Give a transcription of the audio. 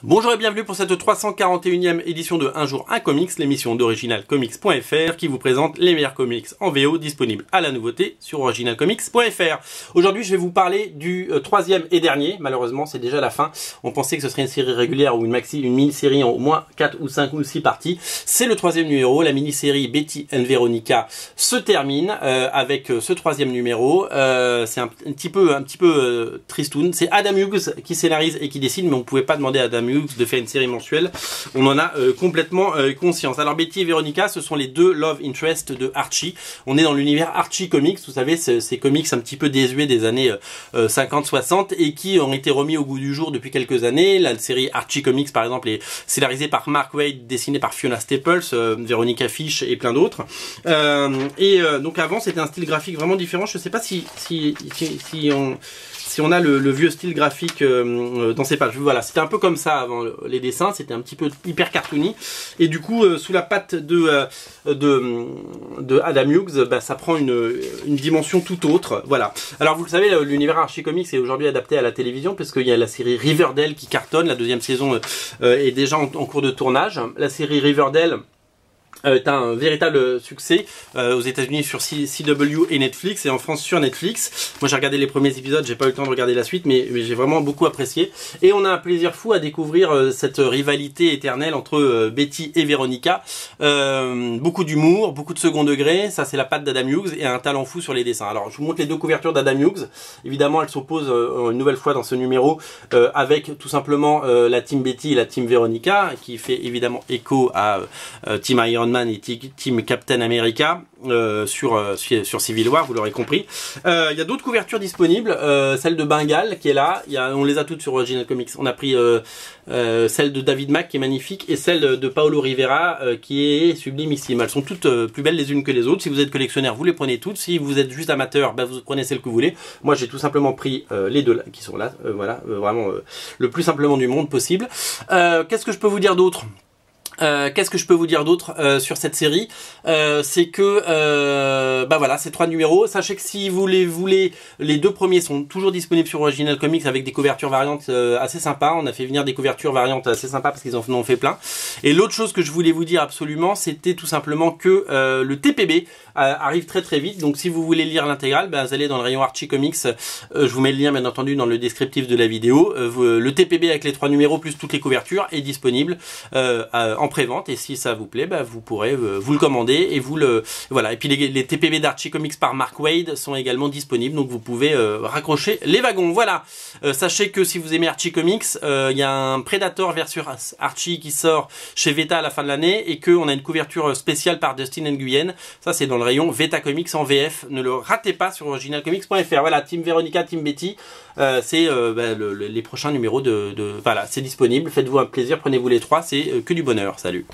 Bonjour et bienvenue pour cette 341e édition de Un jour un comics, l'émission d'originalcomics.fr qui vous présente les meilleurs comics en VO disponibles à la nouveauté sur originalcomics.fr. Aujourd'hui je vais vous parler du troisième et dernier, malheureusement c'est déjà la fin. On pensait que ce serait une série régulière ou une mini-série en au moins 4 ou 5 ou 6 parties. C'est le troisième numéro, la mini-série Betty and Veronica se termine avec ce troisième numéro. C'est un petit peu tristoun. C'est Adam Hughes qui scénarise et qui dessine, mais on ne pouvait pas demander à Adam Hughes de faire une série mensuelle. On en a complètement conscience. Alors Betty et Veronica, ce sont les deux love interest de Archie. On est dans l'univers Archie Comics, vous savez, ces comics un petit peu désuets des années 50-60 et qui ont été remis au goût du jour depuis quelques années. La série Archie Comics par exemple est scénarisée par Mark Waid, dessinée par Fiona Staples, Veronica Fish et plein d'autres. Donc avant c'était un style graphique vraiment différent. Je ne sais pas si on a le vieux style graphique dans ces pages. Voilà, c'était un peu comme ça avant les dessins, c'était un petit peu hyper cartoony. Et du coup, sous la patte de Adam Hughes, ça prend une dimension tout autre. Voilà. Alors vous le savez, l'univers Archie Comics est aujourd'hui adapté à la télévision, parce qu'il y a la série Riverdale qui cartonne. La deuxième saison est déjà en cours de tournage. La série Riverdale est un véritable succès aux États-Unis sur CW et Netflix, et en France sur Netflix. Moi j'ai regardé les premiers épisodes, j'ai pas eu le temps de regarder la suite, mais j'ai vraiment beaucoup apprécié. Et on a un plaisir fou à découvrir cette rivalité éternelle entre Betty et Veronica. Beaucoup d'humour, beaucoup de second degré, ça c'est la patte d'Adam Hughes, et un talent fou sur les dessins. Alors je vous montre les deux couvertures d'Adam Hughes. Évidemment elles s'opposent une nouvelle fois dans ce numéro avec tout simplement la team Betty et la team Veronica, qui fait évidemment écho à Team Iron Man et Team Captain America sur Civil War, vous l'aurez compris. Il y a d'autres couvertures disponibles, celle de Bengal qui est là, on les a toutes sur Original Comics. On a pris celle de David Mack qui est magnifique, et celle de Paolo Rivera qui est sublimissime. Elles sont toutes plus belles les unes que les autres. Si vous êtes collectionneur, vous les prenez toutes. Si vous êtes juste amateur, vous prenez celle que vous voulez. Moi j'ai tout simplement pris les deux là, qui sont là, voilà, vraiment le plus simplement du monde possible. Qu'est-ce que je peux vous dire d'autre ? Sur cette série, c'est que voilà, ces 3 numéros. Sachez que si vous les voulez, les 2 premiers sont toujours disponibles sur Original Comics avec des couvertures variantes assez sympas. On a fait venir des couvertures variantes assez sympas parce qu'ils en ont fait plein. Et l'autre chose que je voulais vous dire absolument, c'était tout simplement que le TPB arrive très très vite. Donc si vous voulez lire l'intégrale, vous allez dans le rayon Archie Comics. Je vous mets le lien bien entendu dans le descriptif de la vidéo. Le TPB avec les 3 numéros plus toutes les couvertures est disponible en pré-vente, et si ça vous plaît, vous pourrez vous le commander et voilà. Et puis les TPB d'Archie Comics par Mark Waid sont également disponibles, donc vous pouvez raccrocher les wagons. Voilà. Sachez que si vous aimez Archie Comics, il y a un Predator versus Archie qui sort chez Veta à la fin de l'année, et qu'on a une couverture spéciale par Dustin Nguyen. Ça c'est dans le rayon Veta Comics en VF. Ne le ratez pas sur originalcomics.fr. Voilà, Team Veronica, Team Betty, c'est les prochains numéros voilà, c'est disponible. Faites-vous un plaisir, prenez-vous les 3, c'est que du bonheur. Salut.